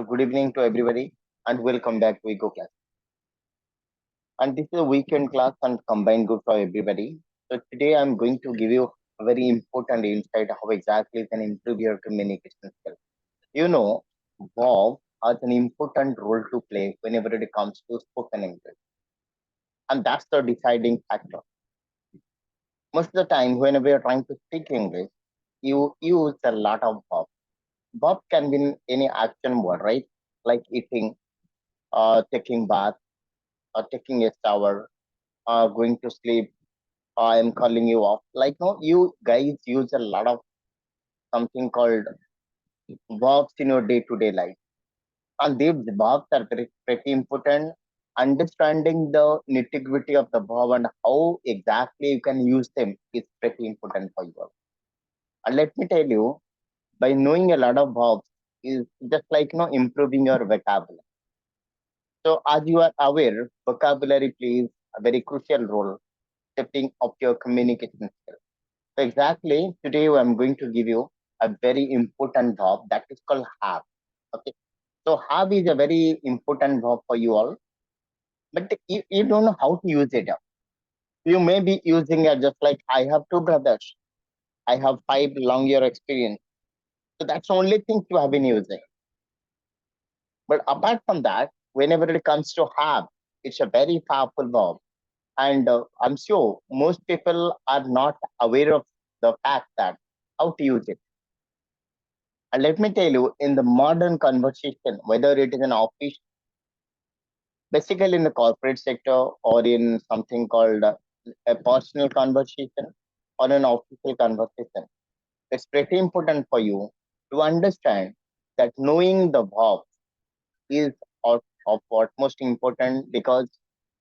So good evening to everybody and welcome back to Eco Class. And this is a weekend class and combined good for everybody. So today I'm going to give you a very important insight how exactly you can improve your communication skills. You know, Bob has an important role to play whenever it comes to spoken English. And that's the deciding factor. Most of the time, whenever you're trying to speak English, you use a lot of Bob. Bob can be any action word, right? Like eating, taking bath, taking a shower, going to sleep, I am calling you off. Like, no, you guys use a lot of something called verbs in your day to day life. And these verbs are pretty important. Understanding the nitty gritty of the verb and how exactly you can use them is pretty important for you. And let me tell you, by knowing a lot of verbs is just like improving your vocabulary. So as you are aware, vocabulary plays a very crucial role shaping of your communication skills. So exactly today I'm going to give you a very important verb that is called have. Okay. So have is a very important verb for you all, but you don't know how to use it. You may be using it just like I have two brothers. I have 5 long year experience. So that's the only thing you have been using. But apart from that, whenever it comes to have, it's a very powerful verb. And I'm sure most people are not aware of the fact that how to use it. And let me tell you, in the modern conversation, whether it is an office, basically in the corporate sector, or in something called a personal conversation or an official conversation, it's pretty important for you to understand that knowing the verb is of utmost important because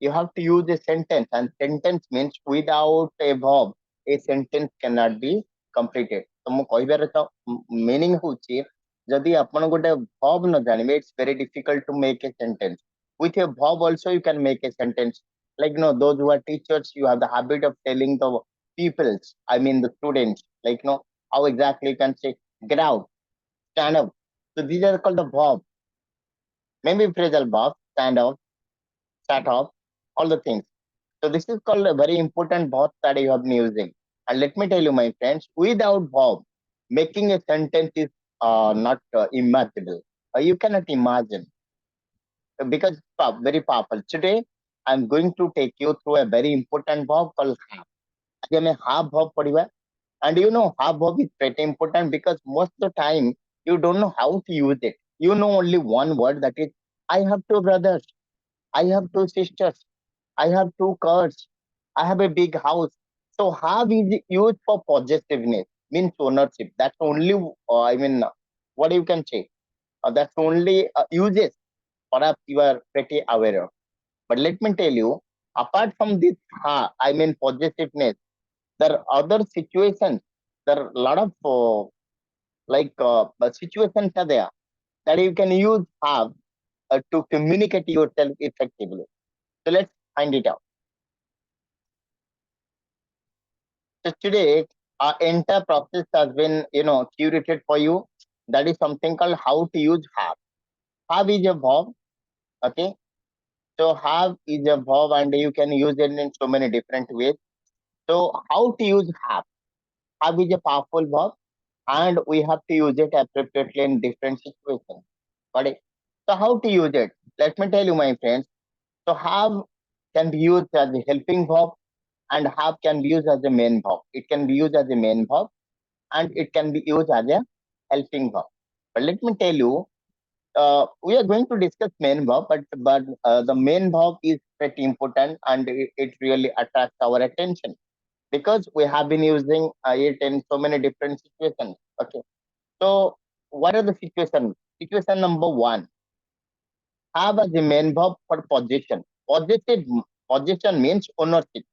you have to use a sentence, and sentence means without a verb, a sentence cannot be completed. ତ ମୁଁ କହିବାର ତ meaning ହଉଛି ଯଦି ଆପଣ ଗୋଟେ verb ନ ଜାଣିବେ it's very difficult to make a sentence. With a verb also you can make a sentence. Like those who are teachers, you have the habit of telling the pupils, I mean the students, like how exactly you can say get out, stand up. So these are called the verb. Maybe phrasal verb, stand up, sat off, all the things. So this is called a very important verb that you have been using. And let me tell you, my friends, without verb, making a sentence is not imaginable. You cannot imagine because it's very powerful. Today, I'm going to take you through a very important verb called have. आज हमें have verb पढ़िबा. And have verb is pretty important because most of the time you don't know how to use it. You know only one word, that is, I have two brothers, I have two sisters, I have two cars, I have a big house. So have is used for possessiveness, means ownership. That's only, what you can say. That's only uses. Perhaps you are pretty aware of. But let me tell you, apart from this, possessiveness, there are other situations. There are a lot of situations are there that you can use have to communicate yourself effectively. So let's find it out. So today, our entire process has been, curated for you. That is something called how to use have. Have is a verb. Okay. So have is a verb and you can use it in so many different ways. So how to use have? Have is a powerful verb and we have to use it appropriately in different situations. Got it? So how to use it? Let me tell you, my friends. So have can be used as a helping verb and have can be used as a main verb. It can be used as a main verb and it can be used as a helping verb. But let me tell you, we are going to discuss main verb, but the main verb is pretty important and it really attracts our attention because we have been using it in so many different situations. Okay, so what are the situations? Situation number one: have as a main verb for possession. Possession means ownership.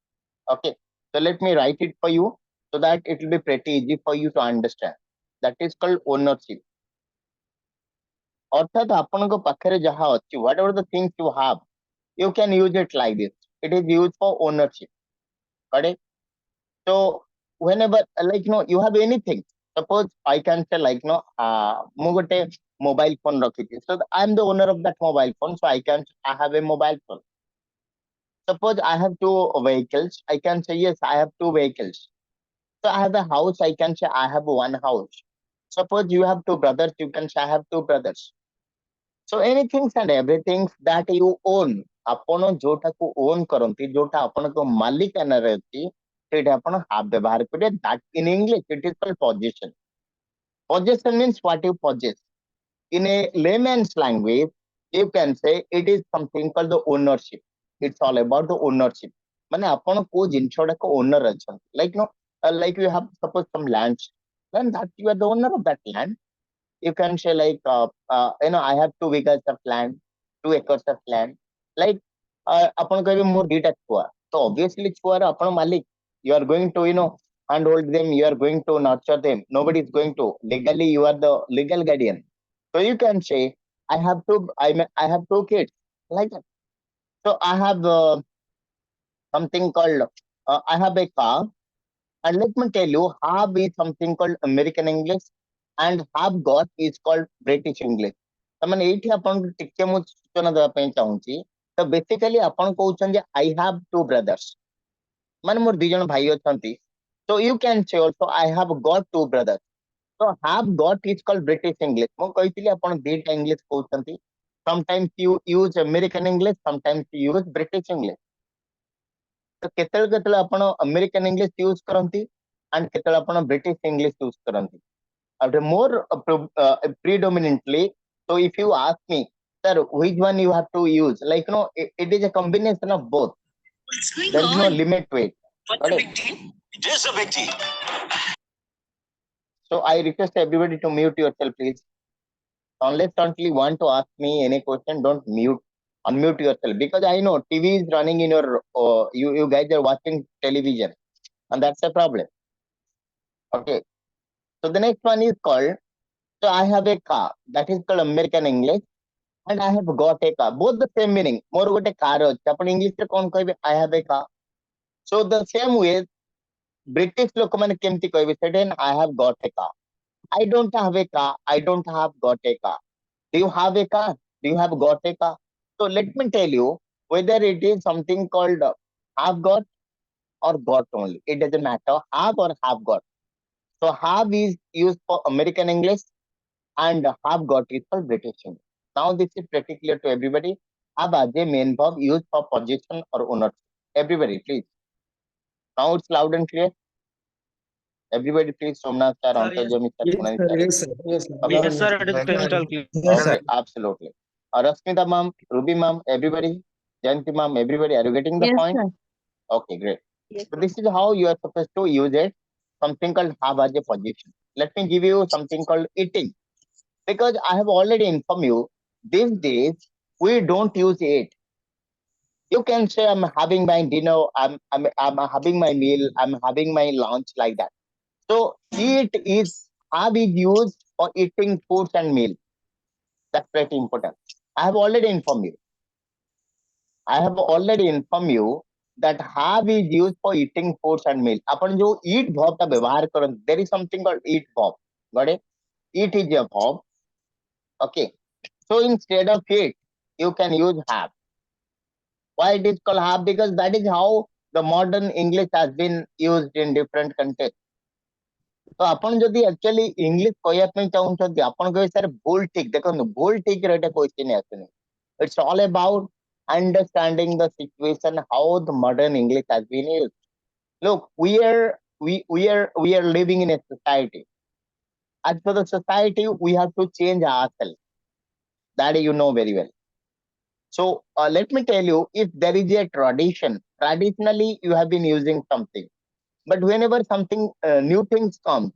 Okay, so let me write it for you so that it will be pretty easy for you to understand. That is called ownership. অর্থাৎ ଆପଣଙ୍କ ପାଖରେ ଯାହା ଅଛି, whatever the things you have, you can use it like this. It is used for ownership. Correct? So whenever you have anything, suppose I can say ମୁଁ ଗୋଟେ mobile phone rakhichi. So I'm the owner of that mobile phone. So I have a mobile phone. Suppose I have two vehicles. I can say yes, I have two vehicles. So I have a house. I can say I have one house. Suppose you have two brothers. You can say I have two brothers. So anything and everything that you own, ଆପଣ ଯୋଉଟାକୁ own କରନ୍ତି, ଯୋଉଟା ଆପଣଙ୍କ ମାଲିକାନାରେ ଅଛି, ସେଇଟା ଆପଣ have ବ୍ୟବହାର କରିବେ. That in English it is called possession. Possession means what you possess. In a layman's language, you can say it is something called the ownership. It's all about the ownership. ମାନେ ଆପଣ କୋଉ ଜିନିଷଟାକୁ owner ଅଛନ୍ତି. Like you have suppose some land, then that you are the owner of that land. You can say like I have 2 acres of land, 2 acres of land. Like ଆପଣ କହିବେ ମୋର ଦିଟା ଛୁଆ, so obviously ଛୁଆର ଆପଣ ମାଲିକ. You are going to handhold them, you are going to nurture them. Nobody is going to. Legally you are the legal guardian. So you can say I have 2 kids, like that. So I have something called I have a car. And let me tell you, have is something called American English, and have got is called British English. ତାମାନେ ଏଇଠି ଆପଣଙ୍କୁ ଟିକେ ମୁଁ ସୂଚନା ଦେବା ପାଇଁ ଚାହୁଁଛି। ତ ବେସିକାଲି ଆପଣ କହୁଛନ୍ତି I have two brothers, ମାନେ ମୋର 2 ଜଣ ଭାଇ ଅଛନ୍ତି। So you can say also I have got two brothers. So have got is called British English. ମୁଁ କହିଥିଲି ଆପଣ ଦିଟା ଇଂଲିଶ କହୁଛନ୍ତି। Sometimes you use American English, sometimes you use British English. ତ କେତେବେଳେ କେତେବେଳେ ଆପଣ American English use କରନ୍ତି and କେତେବେଳେ ଆପଣ British English use କରନ୍ତି। More predominantly, so if you ask me, sir, which one you have to use, like it is a combination of both. There is no limit to it. Got it? It is a big deal. So I request everybody to mute yourself, please. Unless you want to ask me any question, don't unmute yourself, because I know TV is running in your you guys are watching television, and that's a problem. Okay. So the next one is called, so I have a car, that is called American English, and I have got a car. Both the same meaning. More got a car. Japan English kon koibe I have a car. So the same way British lokman kemti koibe certain I have got a car. I don't have a car. I don't have got a car. Do you have a car? Do you have got a car? So let me tell you, whether it is something called have got or got only, it doesn't matter, have or have got. So have is used for American English, and have got is for British English. Now this is pretty clear to everybody. Have as a main verb used for possession or ownership. Everybody, please. Now it's loud and clear. Everybody, please. Somnath sir, Antarjami sir, Yes, Punani sir. sir. Yes, sir. Yes, sir. Okay. Yes, sir, it is crystal clear. Yes, sir. Okay, absolutely. Rasmita ma'am, Ruby ma'am, everybody. Jayanti ma'am, everybody. Are you getting the Yes, point? sir. Okay, great. Yes. So this is how you are supposed to use it. Something called have as a possession. Let me give you something called eating. Because I have already informed you, these days we don't use it. You can say I'm having my dinner, I'm having my meal, I'm having my lunch, like that. So eat is have is used for eating foods and meal. That's pretty important. I have already informed you. I have already informed you that have is used for eating foods and meal. अपन जो eat verb का व्यवहार करें, there is something called eat verb. Got it? Eat is a verb. Okay. So instead of eat, you can use have. Why it is called have? Because that is how the modern English has been used in different contexts. तो आपण जदि actually English कहया ପାଇଁ ଚାହୁଁଛନ୍ତି आपण କହିବେ sir ଭୁଲ ଠିକ ଦେଖନ୍ତୁ ଭୁଲ ଠିକ ରେ ଏଟା क्वेश्चन ଆସୁନି. It's all about understanding the situation, how the modern English has been used. Look, we are living in a society. As for the society, we have to change ourselves. That you know very well. So let me tell you, if there is a tradition, traditionally you have been using something, but whenever something new things come,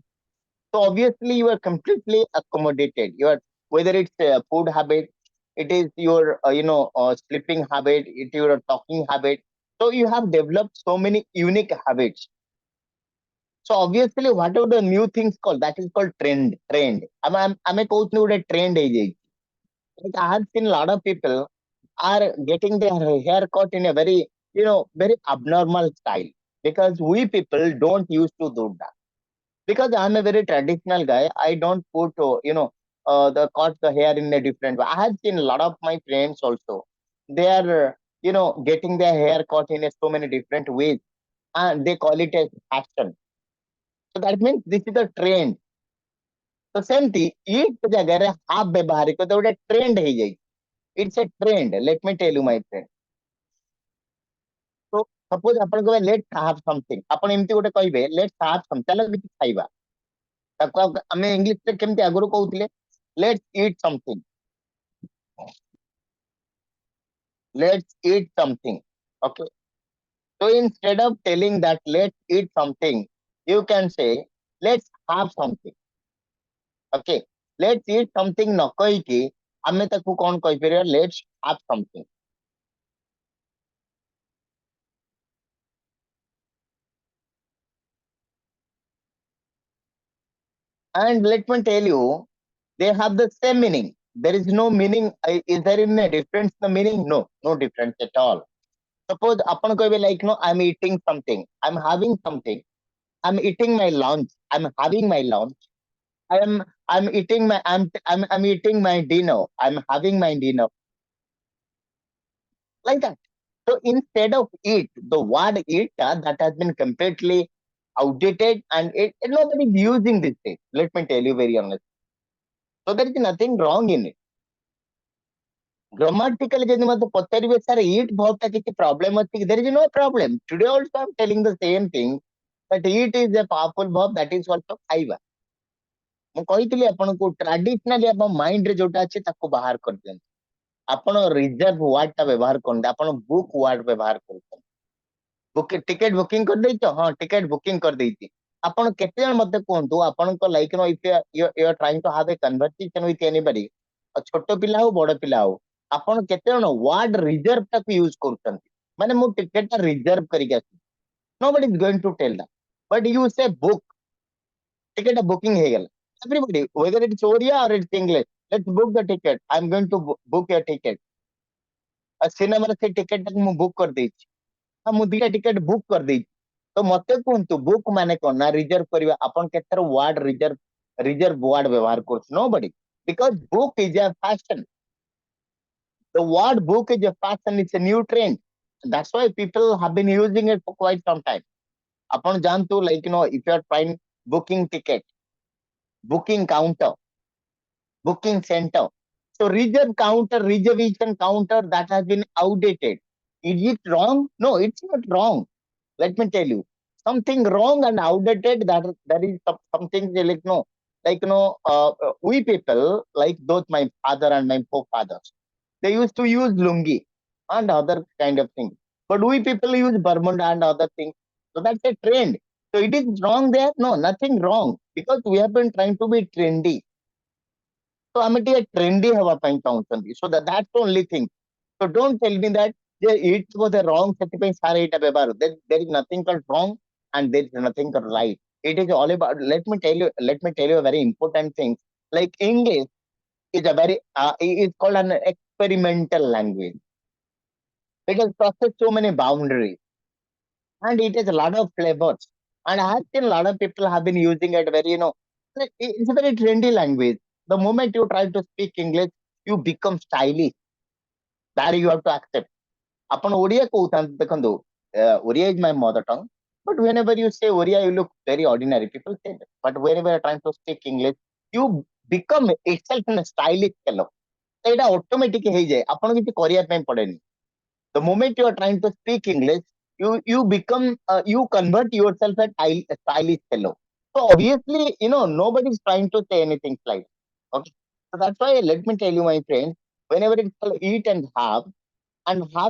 so obviously you are completely accommodated. You are, whether it's a food habit, it is your sleeping habit, it is your talking habit. So you have developed so many unique habits. So obviously, whatever the new things called, that is called trend. Trend. I'm a coach with a trend age. Like I have seen a lot of people are getting their hair cut in a very, very abnormal style, because we people don't used to do that. Because I'm a very traditional guy, I don't put, the cut the hair in a different way. I have seen a lot of my friends also. They are getting their hair cut in so many different ways, and they call it as fashion. So that means this is a trend. So ସେମିତି eat ଜାଗାରେ have ବ୍ୟବହାର କରି ଗୋଟେ trend ହେଇଯାଇଛି. It's a trend. Let me tell you, my friend. So suppose ଆପଣ କହିବେ let's have something. ଆପଣ ଏମିତି ଗୋଟେ କହିବେ let's have something. ଚାଲ କିଛି ଖାଇବା. ତାକୁ ଆମେ ଇଂଲିଶରେ କେମିତି ଆଗରୁ କହୁଥିଲେ? Let's eat something. Let's eat something. Okay. So instead of telling that let's eat something, you can say let's have something. Okay. Let's eat something ନ କହିକି ଆମେ ତାକୁ କଣ କହିପାରିବା? Let's have something. And let me tell you, they have the same meaning. There is no meaning. Is there any difference in the meaning? No, no difference at all. Suppose upon କହିବେ like no, I'm eating something. I'm having something. I'm eating my lunch. I'm having my lunch. I'm eating my I'm eating my dinner. I'm having my dinner. Like that. So instead of eat, the word eat that has been completely outdated and nobody is using this thing. Let me tell you very honestly. So there is nothing wrong in it. Grammatically, ଯଦି ମତେ ପଚାରିବେ sir eat verb ଟା କିଛି problem ଅଛି କି? There is no problem. Today also I'm telling the same thing that eat is a powerful verb that is also ଖାଇବା. ମୁଁ କହିଥିଲି ଆପଣଙ୍କୁ ଟ୍ରାଡିସନାଲି ଆମ ମାଇଣ୍ଡରେ ଯୋଉଟା ଅଛି ତାକୁ ବାହାର କରିଦିଅନ୍ତୁ. ଆପଣ ରିଜର୍ଭ ୱାର୍ଡ ଟା ବ୍ୟବହାର କରନ୍ତୁ. ଆପଣ ବୁକ୍ ୱାର୍ଡ ବ୍ୟବହାର କରୁଛନ୍ତି. ଟିକେଟ ବୁକିଂ କରିଦେଇଛ? ହଁ ଟିକେଟ ବୁକିଂ କରିଦେଇଛି. ଆପଣ କେତେ ଜଣ ମତେ କୁହନ୍ତୁ ଆପଣଙ୍କ ଲାଇକ୍ ନ if you are trying to have a conversation with anybody, ଛୋଟ ପିଲା ହଉ ବଡ ପିଲା ହଉ, ଆପଣ କେତେ ଜଣ ୱାର୍ଡ ରିଜର୍ଭ ଟାକୁ ୟୁଜ କରୁଛନ୍ତି? ମାନେ ମୁଁ ଟିକେଟ ଟା ରିଜର୍ଭ କରିକି ଆସିବି. Nobody is going to tell that. But you say book, ticket booking ହେଇଗଲା. Everybody, whether it's Oriya or it's English, let's book the ticket. I'm going to book your ticket. ସିନେମାର ସେ ticket ଟାକୁ ମୁଁ book କରିଦେଇଛି. ହଁ ମୁଁ ଦିଟା ticket book କରିଦେଇଛି. ତ ମତେ କୁହନ୍ତୁ ବୁକ୍ ମାନେ କଣ? ନା ରିଜର୍ଭ କରିବା. ଆପଣ କେତେଥର ୱାର୍ଡ ରିଜର୍ଭ ୱାର୍ଡ ବ୍ୟବହାର କରୁଛୁ? Nobody. Because book is a fashion. The word book is a fashion. It's a new trend. That's why people have been using it for quite some time. Upon jantu, like if you are trying booking ticket, booking counter, booking center. So reserve counter, reservation counter that has been outdated. Is it wrong? No, it's not wrong. Let me tell you, something wrong and outdated. That is something like no, we people like both my father and my forefathers. They used to use lungi and other kind of things, but we people use Bermuda and other things. So that's a trend. So it is wrong there? No, nothing wrong because we have been trying to be trendy. So I'm a trendy have a point. So that's the only thing. So don't tell me that it was a wrong certified there is nothing called wrong and there is nothing called right. It is all about let me tell you a very important thing. Like English is a very it's called an experimental language. It has processed so many boundaries and it has a lot of flavors. And I have seen a lot of people have been using it very, it's a very trendy language. The moment you try to speak English, you become stylish. That you have to accept. Upon Odia Kotan, Odia is my mother tongue. But whenever you say Odia, you look very ordinary. People say that. But whenever you're trying to speak English, you become itself in a stylish fellow. It's automatic. The moment you are trying to speak English, you become you convert yourself a stylish fellow. So obviously, nobody is trying to say anything like okay. So that's why let me tell you, my friends, whenever it's called eat and have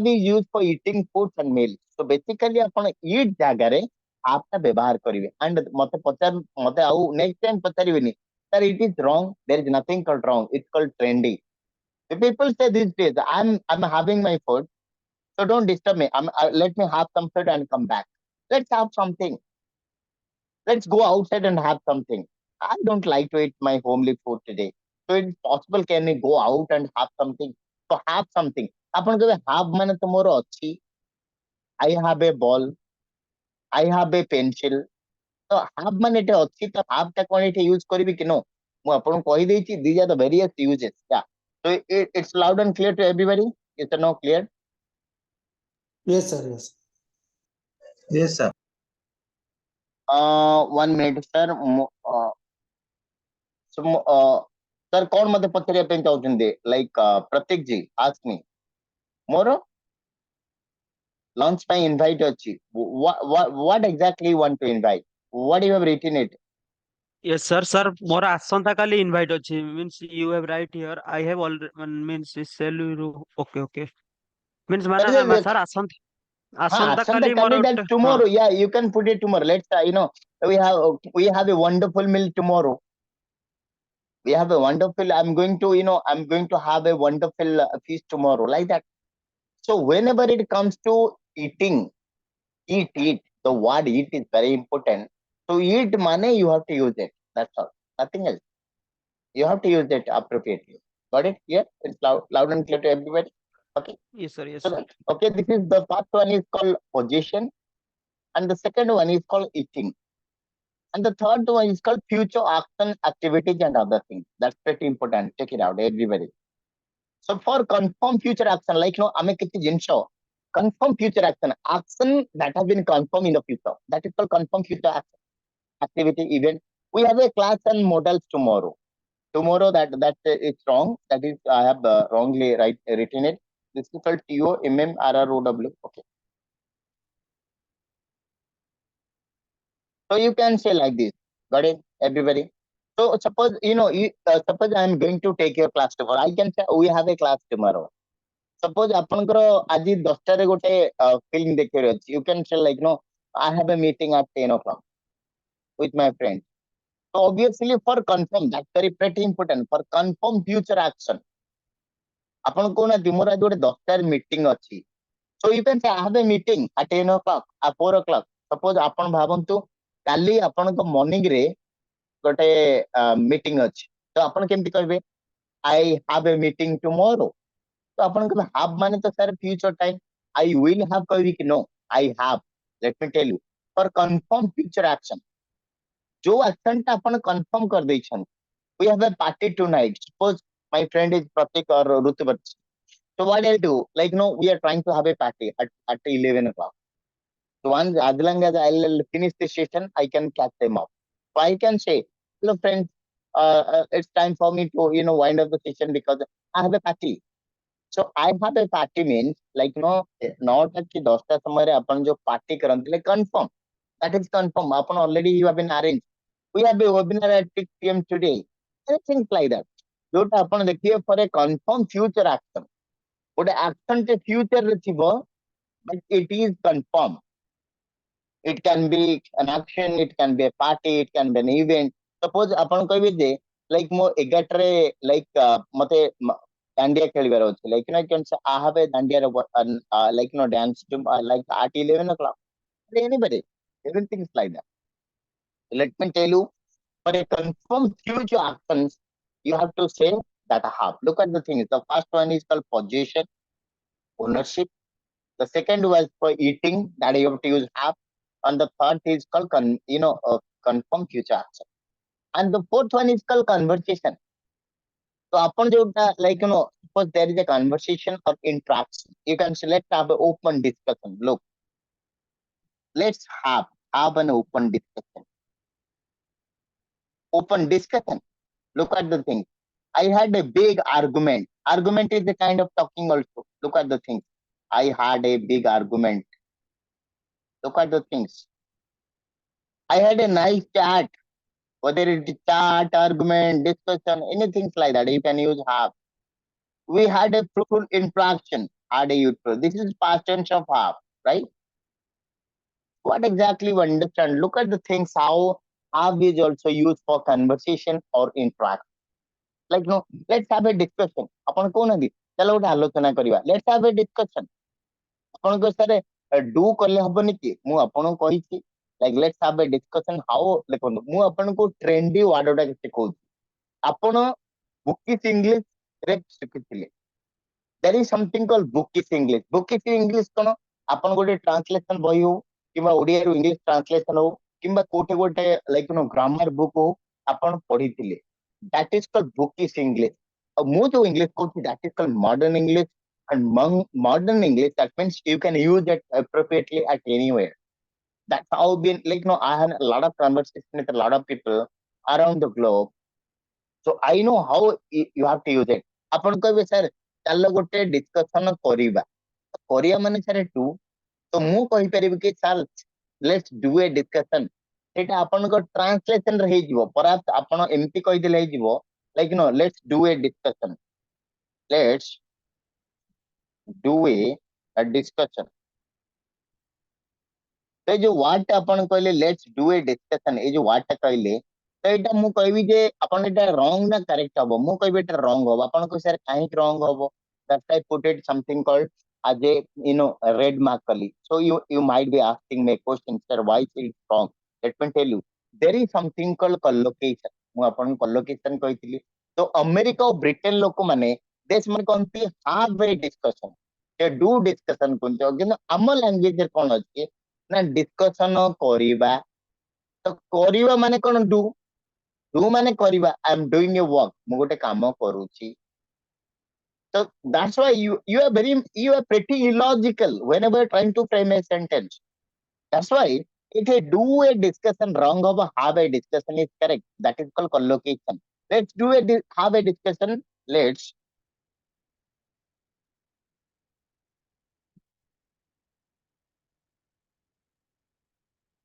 is used for eating foods and meals. So basically, ଆପଣ eat ଜାଗାରେ have ଟା ବ୍ୟବହାର କରିବେ. And ମତେ ଆଉ next time ପଚାରିବେନି. Sir, it is wrong. There is nothing called wrong. It's called trendy. The people say these days, I'm having my food. So don't disturb me. Let me have some food and come back. Let's have something. Let's go outside and have something. I don't like to eat my homely food today. So it's possible can we go out and have something? So have something. ଆପଣ କହିବେ have ମାନେ ତ ମୋର ଅଛି. I have a ball. I have a pencil. So have ମାନେ ଏଠି ଅଛି ତ have ଟା କଣ ଏଠି use କରିବି କି no? ମୁଁ ଆପଣଙ୍କୁ କହିଦେଇଛି these are the various uses. Yeah. So it's loud and clear to everybody. Is it now clear? Yes, sir. Yes. Yes, sir. 1 minute, sir. So, sir, कौन मते पचारिया ପାଇଁ ଚାହୁଛନ୍ତି? Like प्रतीक जी, ask me. ମୋର lunch ପାଇଁ invite ଅଛି. What exactly you want to invite? What you have written it? Yes, sir. Sir, ମୋର ଆସନ୍ତା କାଲି invite ଅଛି. Means you have right here. I have already means shall you okay okay. Means That ମାନେ is a, sir ଆସନ୍ତା हाँ, ଆସନ୍ତା Sunday କାଲି ମୋର that ଗୋଟେ ହଁ tomorrow. Yeah, you can put it tomorrow. Let's we have a wonderful meal tomorrow. We have a wonderful. I'm going to have a wonderful feast tomorrow, like that. So whenever it comes to eating, eat. The word eat is very important. So eat money, you have to use it. That's all. Nothing else. You have to use it appropriately. Got it? Yeah, it's loud and clear to everybody. Okay. yes sir yes So sir. okay, this is the first one is called position, and the second one is called eating. And the third one is called future action, activities, and other things. That's pretty important. Check it out, everybody. So for confirm future action, like ame kiti jinsho, confirm future action that has been confirmed in the future. That is called confirm future action, activity, event. We have a class and models tomorrow. Tomorrow that it's wrong. That is I have wrongly written it. This is called TOMMRROW. Okay. So you can say like this. Got it, everybody? So suppose suppose I am going to take your class tomorrow. I can say we have a class tomorrow. Suppose ଆପଣଙ୍କର ଆଜି 10ଟାରେ ଗୋଟେ film ଦେଖିବାର ଅଛି. You can say like I have a meeting at 10 o'clock with my friend. So obviously for confirm, that's very pretty important. For confirm future action. ଆପଣ କହୁନାହାନ୍ତି ମୋର ଆଜି ଗୋଟେ 10ଟାରେ meeting ଅଛି. So you can say I have a meeting at 10 o'clock, at 4 o'clock. Suppose ଆପଣ ଭାବନ୍ତୁ କାଲି ଆପଣଙ୍କ morning ରେ ଗୋଟେ meeting ଅଛି. ତ ଆପଣ କେମିତି କହିବେ? I have a meeting tomorrow. तो अपन को have माने तो sir future time. I will have कहबी कि no, I have. Let me tell you. For confirm future action. जो action टा अपन confirm कर देइछन. We have a party tonight. Suppose my friend is Pratik or Rutuvat. So what I'll do? Like we are trying to have a party at 11 o'clock. So once as long as I'll finish the session, I can catch them up. So I can say, hello friends, it's time for me to wind up the session because I have a party. So I have a party means like not at 10ଟା ସମୟରେ ଆପଣ ଯୋଉ party କରନ୍ତି like confirm. That is confirm. Upon already you have been arranged. We have a webinar at 6 p.m. today. Things like that. जोटा आपण देखिए for a confirm future action. ଗୋଟେ action ଟେ future ରେ ଥିବ but it is confirmed. It can be an action, it can be a party, it can be an event. Suppose ଆପଣ କହିବେ ଯେ like ମୋ 11ଟାରେ like ମତେ दांडिया खेलिबार अछि like can say I have a dandiya like dance to like at 11 o'clock. Anybody, everything is like that. Let me tell you, for a confirmed future actions, you have to say that I have. Look at the things. The first one is called possession, ownership. The second was for eating, that you have to use have. And the third is called confirm future action. And the fourth one is called conversation. So upon the like suppose there is a conversation or interaction, you can select have an open discussion. Look, let's have an open discussion. Open discussion. Look at the thing. I had a big argument. Argument is a kind of talking also. Look at the things. I had a big argument. Look at the things. I had a nice chat. Whether it is chat, argument, discussion, anything like that, you can use have. We had a fruitful interaction. Had a useful. This is past tense of have, right? What exactly we understand? Look at the things how have is also used for conversation or interaction. Like let's have a discussion. ଆପଣ କହୁନାହାନ୍ତି ଚାଲ ଗୋଟେ ଆଲୋଚନା କରିବା. Let's have a discussion. ଆପଣଙ୍କ ସାରେ do କଲେ ହବନି କି ମୁଁ ଆପଣଙ୍କୁ କହିଛି like let's have a discussion how ଦେଖନ୍ତୁ ମୁଁ ଆପଣଙ୍କୁ trendy word ଟା କିଛି କହୁଛି. ଆପଣ bookish English ରେ ଶିଖିଥିଲେ. There is something called bookish English. Bookish English କଣ ଆପଣ ଗୋଟେ translation ବହି ହଉ କିମ୍ବା ଓଡ଼ିଆରୁ ଇଂଲିଶ translation ହଉ କିମ୍ବା କୋଉଠି ଗୋଟେ like ଗ୍ରାମାର ବୁକ୍ ହଉ ଆପଣ ପଢିଥିଲେ. that is called bookish English. More to English coach, that is called modern English. And modern English, that means you can use it appropriately at anywhere. That's how been like I had a lot of conversation with a lot of people around the globe. So I know how you have to use it. ଆପଣ କହିବେ sir ଚାଲ ଗୋଟେ discussion କରିବା ମାନେ sir two ତ ମୁଁ କହିପାରିବି କି sir let's do a discussion ସେଇଟା ଆପଣଙ୍କ ଟ୍ରାନ୍ସଲେସନ ରେ ହେଇଯିବ ପରାପ୍ସ ଆପଣ ଏମିତି କହିଦେଲେ ହେଇଯିବ like let's do a discussion let's do a discussion तो जो वार्ड टा अपन कहले लेट्स डू ए डिस्कशन ए जो वार्ड टा कहले तो एटा मु कहबी जे अपन एटा रॉन्ग ना करेक्ट हबो मु कहबी एटा रॉन्ग हबो अपन को सर काहे रॉन्ग हबो that I put it something called as a red mark kali so you might be asking me a question sir why is it wrong let me tell you there is something called collocation मु अपन collocation कहथिली तो America और Britain लोक माने देश मन कोनती have a discussion they do discussion कोनते कि हम लैंग्वेज कोन अछि ना डिस्कशन करिबा तो करिबा माने कोन डू माने करिबा I am doing a work मु गोटे काम करूची so that's why you are pretty illogical whenever trying to frame a sentence that's why if you do a discussion wrong of have a discussion is correct that is called collocation let's do have a discussion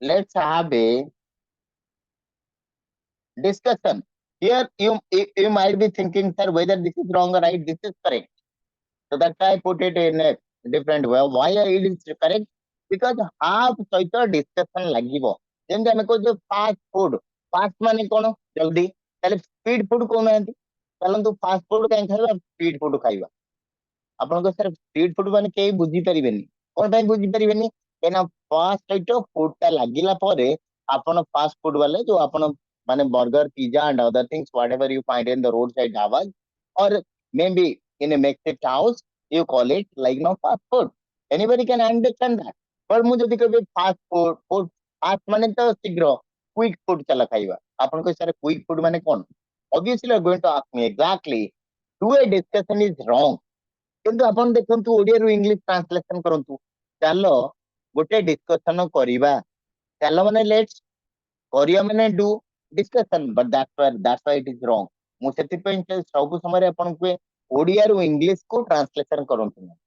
let's have a discussion here you might be thinking sir whether this is wrong or right this is correct so that's why I put it in a different way why it is correct because half ସହିତ discussion ଲାଗିବ ଯେମିତି ଆମେ କହୁଛୁ fast food fast ମାନେ କଣ ଜଲ୍ଦି ତାହେଲେ speed food କହୁନାହାନ୍ତି ଚାଲନ୍ତୁ fast food କାହିଁ ଖାଇବା speed food ଖାଇବା ଆପଣଙ୍କ ସାର୍ street food ମାନେ କେହି ବୁଝିପାରିବେନି କଣ ପାଇଁ ବୁଝିପାରିବେନି କାହିଁକିନା fast ସହିତ food ଟା ଲାଗିଲା ପରେ ଆପଣ fast food ବାଲେ ଯୋଉ ଆପଣ ମାନେ burger pizza and other things whatever you find in the roadside dhabas or maybe in a makeshift house you call it like fast food anybody can understand that but ମୁଁ ଯଦି କହିବି fast food fast ମାନେ ତ ଶୀଘ୍ର quick food ଚାଲ ଖାଇବା ଆପଣଙ୍କ sir quick food ମାନେ କଣ obviously you are going to ask me exactly do a discussion is wrong କିନ୍ତୁ ଆପଣ ଦେଖନ୍ତୁ ଓଡିଆରୁ ଇଂଲିଶ ଟ୍ରାନ୍ସଲେସନ କରନ୍ତୁ ଚାଲ ଗୋଟେ ଡିସ୍କସନ କରିବା ଚାଲ ମାନେ ଲେଟ୍ସ କରିବା ମାନେ do discussion but that's why it is wrong ମୁଁ ସେଥିପାଇଁ ସବୁ ସମୟରେ ଆପଣଙ୍କୁ କୁହେ ଓଡିଆରୁ ଇଂଲିଶକୁ ଟ୍ରାନ୍ସଲେସନ କରନ୍ତୁ ନାହିଁ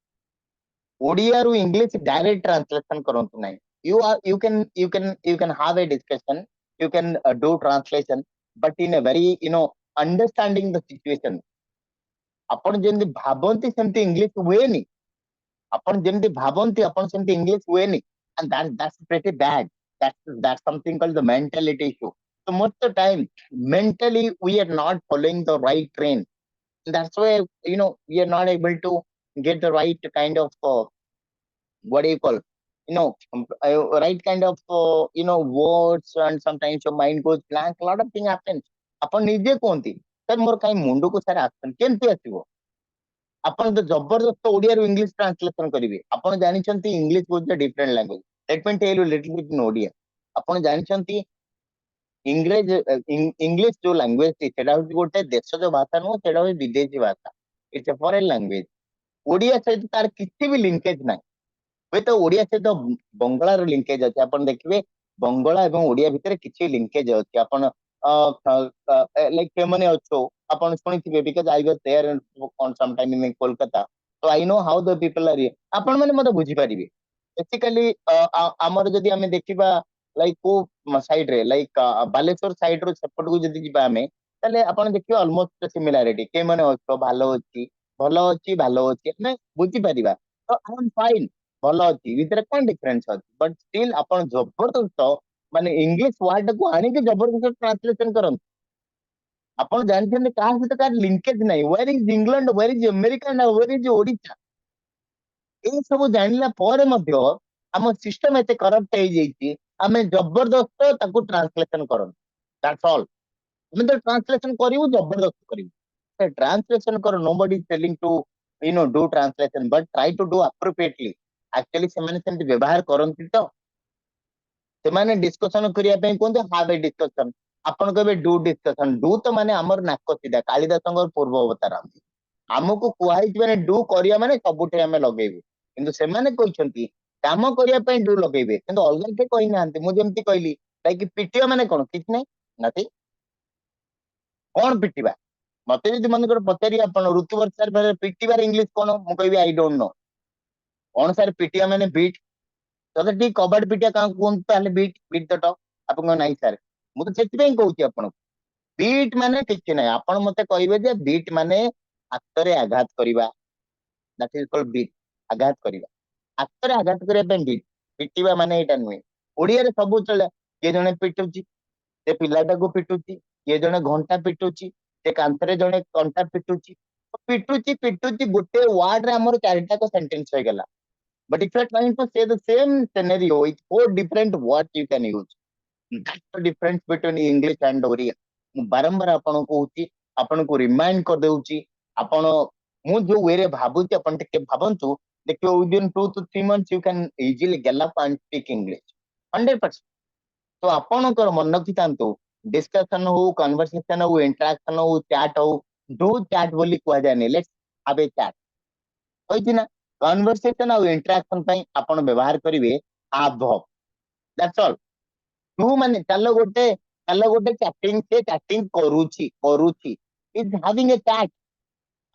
ଓଡିଆରୁ ଇଂଲିଶ ଡାଇରେକ୍ଟ ଟ୍ରାନ୍ସଲେସନ କରନ୍ତୁ ନାହିଁ you can have a discussion you can do translation but in a very understanding the situation ଆପଣ ଯେମିତି ଭାବନ୍ତି ସେମିତି ଇଂଲିଶ ହୁଏନି ଆପଣ ଯେମିତି ଭାବନ୍ତି ଆପଣ ସେମିତି ଇଂଲିଶ ହୁଏନି and that's pretty bad that's something called the mentality issue so most of the time mentally we are not following the right train that's why we are not able to get the right kind of what do you call right kind of words and sometimes your mind goes blank a lot of things happens ଆପଣ ନିଜେ କୁହନ୍ତି sir ମୋର କାହିଁ ମୁଣ୍ଡକୁ sir ଆସୁନି କେମିତି ଆସିବ ଆପଣ ତ ଜବରଦସ୍ତ ଓଡିଆରୁ ଇଂଲିଶ ଟ୍ରାନ୍ସଲେସନ କରିବେ ଆପଣ ଜାଣିଛନ୍ତି ଇଂଲିଶ ହଉଛି different language let me tell you little bit in Odia ଆପଣ ଜାଣିଛନ୍ତି ଇଂଲିଶ ଯୋଉ ଲାଙ୍ଗୁଏଜ ସେଟା ହଉଛି ଗୋଟେ ଦେଶଜ ଭାଷା ନୁହଁ ସେଟା ହଉଛି ବିଦେଶୀ ଭାଷା it's a foreign language Odia ସହିତ ତାର କିଛି ବି ଲିଙ୍କେଜ ନାହିଁ ହୁଏତ ଓଡିଆ ସହିତ ବଙ୍ଗଳାର ଲିଙ୍କେଜ ଅଛି ଆପଣ ଦେଖିବେ ବଙ୍ଗଳା ଏବଂ ଓଡିଆ ଭିତରେ କିଛି ଲିଙ୍କେଜ ଅଛି ଆପଣ ଲାଇକ୍ କେମାନେ ଅଛୁ ଆପଣ ଶୁଣିଥିବେ because I was there on sometime in Kolkata so I know how the people are here ଆପଣ ମାନେ ମତେ ବୁଝିପାରିବେ ବେସିକାଲି ଆମର ଯଦି ଆମେ ଦେଖିବା ଲାଇକ୍ କୋଉ ସାଇଡ ରେ ଲାଇକ୍ ବାଲେଶ୍ୱର ସାଇଡ ରୁ ସେପଟକୁ ଯଦି ଯିବା ଆମେ ତାହେଲେ ଆପଣ ଦେଖିବେ ଅଲମୋଷ୍ଟ ସିମିଲାରିଟି କେମାନେ ଅଛ ଭଲ ଅଛି ଭଲ ଅଛି ଆମେ ବୁଝିପାରିବା ତ ଆଇ ଏମ୍ ଫାଇନ୍ ଭଲ ଅଛି ଭିତରେ କଣ ଡିଫରେନ୍ସ ଅଛି ବଟ୍ ଷ୍ଟିଲ୍ ଆପଣ ଜବରଦସ୍ତ ମାନେ ଇଂଲିଶ ୱାର୍ଡ କୁ ଆଣିକି ଜବରଦସ୍ତ ଟ୍ରାନ୍ସଲେସନ କରନ୍ତୁ ଆପଣ ଜାଣିଛନ୍ତି କାହା ସହିତ କାହାର ଲିଙ୍କେଜ ନାହିଁ where is England where is America where is Odisha ଏଇ ସବୁ ଜାଣିଲା ପରେ ମଧ୍ୟ ଆମ ସିଷ୍ଟମ ଏତେ କରପ୍ଟ ହେଇଯାଇଛି ଆମେ ଜବରଦସ୍ତ ତାକୁ ଟ୍ରାନ୍ସଲେସନ କରନ୍ତୁ ଦ୍ୟାଟ୍ସ ଅଲ୍ ଆମେ ତ ଟ୍ରାନ୍ସଲେସନ କରିବୁ ଜବରଦସ୍ତ କରିବୁ ଟ୍ରାନ୍ସଲେସନ କର nobody is telling to do translation but try to do appropriately actually ସେମାନେ ସେମିତି ବ୍ୟବହାର କରନ୍ତି ତ ସେମାନେ ଡିସ୍କସନ କରିବା ପାଇଁ କୁହନ୍ତି have a discussion आपण कहबे डू डिस्कशन डू तो माने हमर नाक सीधा कालिदासंगर पूर्व अवतार हमको कुहाई माने डू करिया माने सबुठे हमें लगेबे किंतु से माने कहछंती काम करिया पय डू लगेबे किंतु अलग के कहि नांती मु जेमति कहली लाइक पिटिया माने कोन किछ नै नथि कोन पिटिबा मते जदि मन कर पचारि आपण ऋतु वर्षार भरे पिटिबार इंग्लिश कोन मु कहबी I don't know cone sir पिटिया माने बीट तो ठीक कबाड़ पिटिया का कोन ताले बीट बीट द टॉक आपण नाइ सर मु तो सेति पय कहउची आपण बीट माने किछ नै आपण मते कहबे जे बीट माने हातरे आघात करिबा दैट इज कॉल्ड बीट आघात करिबा हातरे आघात करिया पे बीट पिटिबा माने एटा नुय ओडिया रे सब चले के जने पिटुची से पिलाटा को पिटुची के जने घंटा पिटुची से कांतरे जने कंटा पिटुची पिटुची पिटुची गोटे वर्ड रे हमर चारटा को सेंटेंस हो गेला but if you are trying to say the same scenario with four different words you can use that's the difference between English and Oriya ମୁଁ ବାରମ୍ବାର ଆପଣଙ୍କୁ କହୁଛି ଆପଣଙ୍କୁ ରିମାଇଣ୍ଡ କରିଦେଉଛି ଆପଣ ମୁଁ ଯୋଉ ୱେରେ ଭାବୁଛି ଆପଣ ଟିକେ ଭାବନ୍ତୁ ଦେଖିବ within 2 to 3 months you can easily gallop and speak English 100%. तो ଆପଣଙ୍କର ମନ ରଖିଥାନ୍ତୁ डिस्कशन हो कन्वर्सेशन हो इंटरेक्शन हो चैट हो डू चैट बोली कुहाଯାଏନି लेट्स हैव ए चैट କହିଛି ନା कन्वर्सेशन और इंटरेक्शन ପାଇଁ ଆପଣ ବ୍ୟବହାର କରିବେ have verb that's all तू माने ଚାଲ ଗୋଟେ chatting से chatting କରୁଛି is having a chat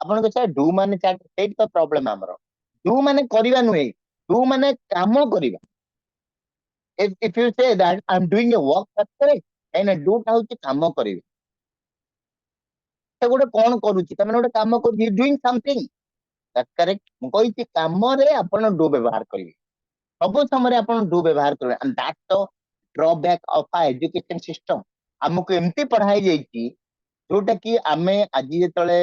ଆପଣ କହିବେ डू माने chat ସେଇଠି ତ प्रॉब्लम ଆମର डू माने କରିବା ନୁହେଁ डू माने କାମ କରିବା if you say that I'm doing a work that's correct କାହିଁକି ନା डू ଟା ହଉଛି କାମ କରିବା ସେ ଗୋଟେ କଣ କରୁଛି ତମାନେ ଗୋଟେ କାମ କରୁଛି doing something that's correct ମୁଁ କହିଛି କାମରେ ଆପଣ डू ବ୍ୟବହାର କରିବେ ସବୁ ସମୟରେ ଆପଣ डू ବ୍ୟବହାର କରିବେ and that's the drawback of our education system ଆମକୁ ଏମିତି ପଢାଇ ଯାଇଛି जोटा कि आमे आज जेतले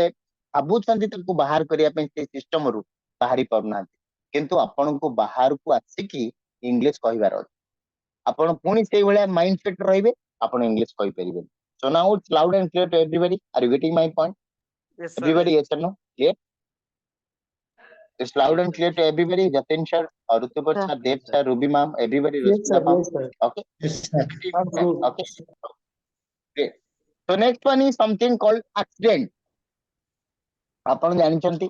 भाबुछंती ताको बाहर करिया पे से सिस्टम रु बाहरी परना किंतु आपण को बाहर को आसी इंग्लिश कहिबार अछि आपण पुनी सेई भले माइंडसेट रहिबे आपण इंग्लिश कहि परिबे so now it's loud and clear to everybody are you getting my point Yes, sir. Everybody yes or no clear it's loud and clear to everybody Jatin sir और ऋतुपर Sir. Sir Dev sir Ruby ma'am everybody Yes, sir. Rashmita ma'am Yes, sir. Okay Yes, sir. Sounds good. Okay great so next one is something called accident आपण जानछंती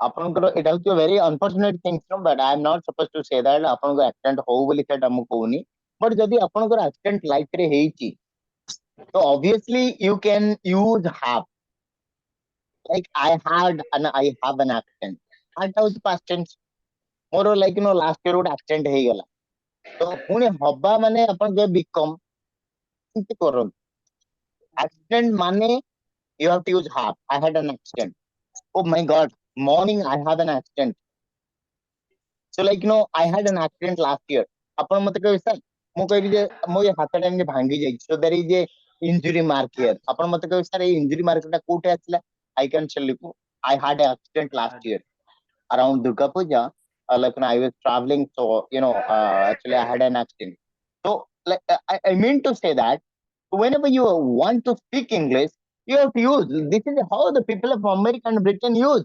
ଆପଣଙ୍କର ଏଟା ହଉଛି very unfortunate thing but I am not supposed to say that ଆପଣଙ୍କ accident ହଉ ବୋଲି ସେଟା ମୁଁ କହୁନି but ଯଦି ଆପଣଙ୍କର accident life ରେ ହେଇଛି ତ obviously you can use have like I have an accident that ହଉଛି past tense ମୋର like last year ଗୋଟେ accident ହେଇଗଲା ତ ପୁଣି ହବା ମାନେ ଆପଣ ଯେ become ଏମିତି କରନ୍ତୁ accident ମାନେ you have to use have I had an accident oh my god morning I have an accident so like I had an accident last year ଆପଣ ମତେ କହିବେ sir ମୁଁ କହିବି ଯେ ମୋ ଏ ହାତଟା ଏମିତି ଭାଙ୍ଗି ଯାଇଛି so there is a injury mark here ଆପଣ ମତେ କହିବେ sir ଏଇ injury mark ଟା କୋଉଠି ଆସିଲା I can tell you I had an accident last year around Durga Puja like I was traveling so actually I had an accident so like I mean to say that whenever you want to speak English you have to use this is how the people of America and Britain use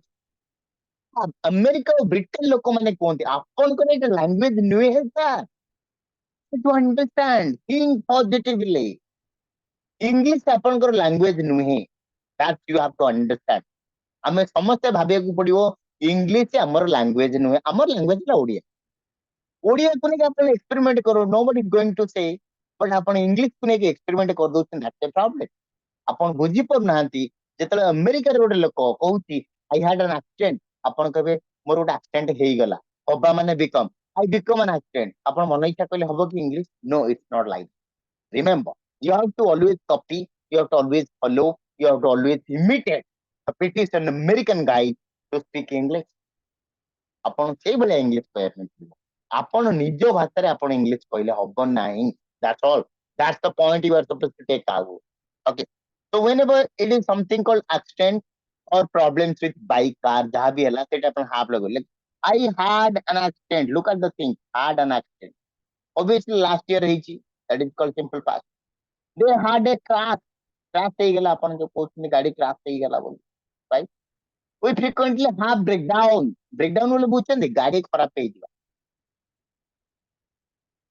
America और Britain लोक मैंने कहते आपन को language नुहे sir to understand think positively English आपन language नुहे that you have to understand हमें समस्त भाबिया को पड़ियो इंग्लिश हमर लैंग्वेज नुहे हमर लैंग्वेज ला ओडिया ओडिया को ने अपन एक्सपेरिमेंट करो नोबडी इज गोइंग टू से बट अपन इंग्लिश को ने एक्सपेरिमेंट कर दो दैट्स अ प्रॉब्लम अपन बुझी पर नांती जेतले अमेरिका रे गोटे लोक कहूची आई हैड एन एक्सीडेंट अपन कहबे मोर गोटे एक्सीडेंट हेई गला हबा माने become I become an accident अपन मन इच्छा कहले हबो कि English no it's not like remember you have to always copy you have to always follow you have to always imitate a British and American guy to speak English ଆପଣ ସେଇଭଳିଆ English କହିବା ପାଇଁ ପଡିବ ଆପଣ ନିଜ ଭାଷାରେ ଆପଣ ଇଂଲିଶ କହିଲେ ହବ ନାହିଁ that's all that's the point you are supposed to take out okay so whenever it is something called accident or problems with bike car jaha bhi hela seta apan have lagole like I had an accident look at the thing had an accident obviously last year ହେଇଛି that is called simple past they had a crash ହେଇଗଲା ଆପଣ ଯୋଉ କହୁଛନ୍ତି ଗାଡି crash ହେଇଗଲା ବୋଲି right we frequently have breakdown बोले बुझते गाड़ी खराब ହେଇଯିବା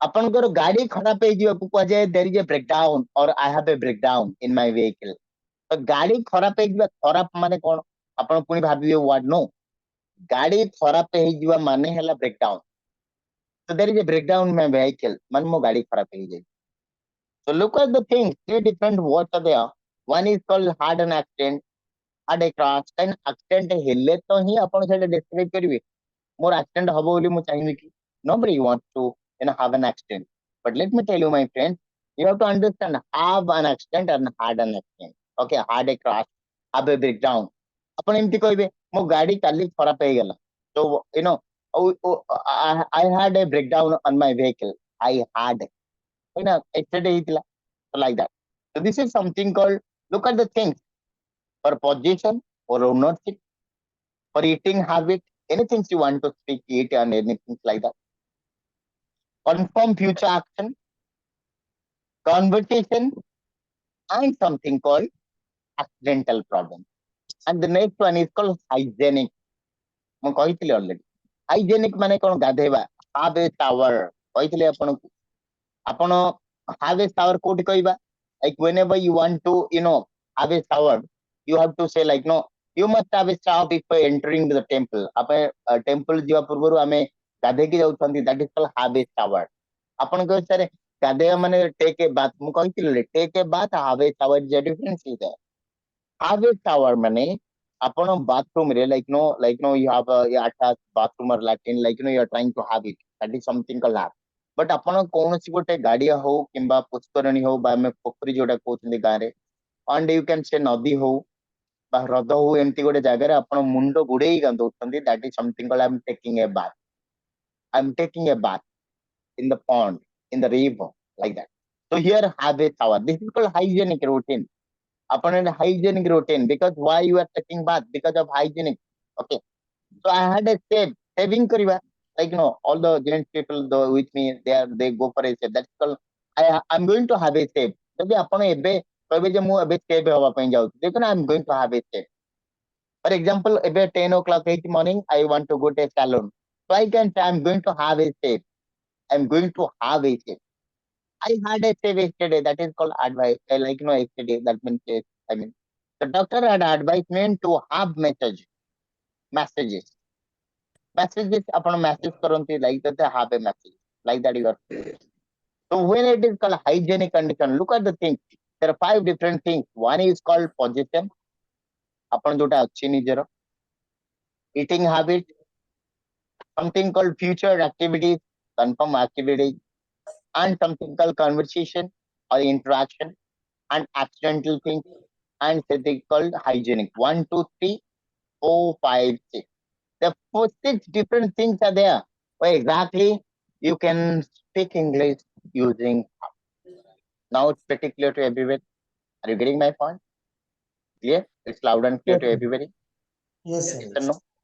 ଆପଣଙ୍କର ଗାଡି ଖରାପ ହେଇଯିବାକୁ କୁହାଯାଏ there is a breakdown or I have a breakdown in my vehicle. ତ ଗାଡି ଖରାପ ହେଇଯିବା, ଖରାପ ମାନେ କଣ ଆପଣ ପୁଣି ଭାବିବେ what? No, ଗାଡି ଖରାପ ହେଇଯିବା ମାନେ ହେଲା breakdown. So there is a breakdown in my vehicle, ମାନେ ମୋ ଗାଡି ଖରାପ ହେଇଯାଇଛି. So look at the things, three different words are there. One is called had an accident, had a crash. Kind accident ହେଲେ ତ ହିଁ ଆପଣ ସେଇଟା describe କରିବେ. ମୋର accident ହବ ବୋଲି ମୁଁ ଚାହିଁବି କି? Nobody wants to have an accident. But let me tell you, my friends, you have to understand have an accident and had an accident. Okay, had a crash, have a breakdown. ଆପଣ ଏମିତି କହିବେ ମୋ ଗାଡି କାଲି ଖରାପ ହେଇଗଲା. So I had a breakdown on my vehicle. I had accident ହେଇଥିଲା. So like that. So this is something called, look at the things for position or ownership, for eating habit, anything you want to speak, eat, and anything like that. Confirm future action, conversation, and something called accidental problem. And the next one is called hygienic. ମୁଁ କହିଥିଲି already. Hygienic ମାନେ କଣ? ଗାଧେଇବା. Have a shower. କହିଥିଲି ଆପଣଙ୍କୁ. ଆପଣ have a shower କୋଉଠି କହିବା? Like whenever you want to, have a shower, you have to say like, no, you must have a shower before entering the temple. ଆମେ temple ଯିବା ପୂର୍ବରୁ ଆମେ ଗାଧେଇକି ଯାଉଛନ୍ତି. That is called have a shower. ଆପଣ କହିବେ ସାର୍ ଗାଧେଇବା ମାନେ take a bath. ମୁଁ କହିଥିଲି take a bath, have a shower is a difference is there. Have a shower ମାନେ ଆପଣ bathroom ରେ like no you have a attached bathroom or latrine, like you are trying to have it. That is something called have. But ଆପଣ କୌଣସି ଗୋଟେ ଗାଡିଆ ହଉ କିମ୍ବା ପୁଷ୍କରଣୀ ହଉ ବା ଆମେ ପୋଖରୀ ଯୋଉଟା କହୁଛନ୍ତି ଗାଁରେ, and you can say ନଦୀ ହଉ ବା ହ୍ରଦ ହଉ, ଏମିତି ଗୋଟେ ଜାଗାରେ ଆପଣ ମୁଣ୍ଡ ବୁଡେଇ ଗାଧଉଛନ୍ତି, that is something called I'm taking a bath. I'm taking a bath in the pond, in the river, like that. So here have a shower. This is called hygienic routine. Upon a hygienic routine, because why you are taking bath? Because of hygienic. Okay. So I had a saving kariba. Like all the gents people with me, they go for a save. That's called I'm going to have a save. ଯଦି ଆପଣ ଏବେ କହିବେ ଯେ ମୁଁ ଏବେ save ହେବା ପାଇଁ ଯାଉଛି, ଦେଖୁନ I'm going to have a save. For example, ଏବେ 10 o'clock morning, I want to go to a salon. So I can say I'm going to have a save. I'm going to have a save. I had a save yesterday. That is called advice. Like yesterday. That means I mean the doctor had advised me to have messages. Messages upon message currently like that they have a message. Like that you are. So when it is called hygienic condition, look at the things. There are 5 different things. One is called position. Upon jota achhi nijero. Eating habit. Something called future activities, confirm activities, and something called conversation or interaction, and accidental things, and something called hygienic. 1, 2, 3, 4, 5, 6. The 6 different things are there. Where exactly you can speak English using. Now it's pretty clear to everyone. Are you getting my point? Clear? It's loud and clear Yes, to everybody. yes, sir. Yes or no?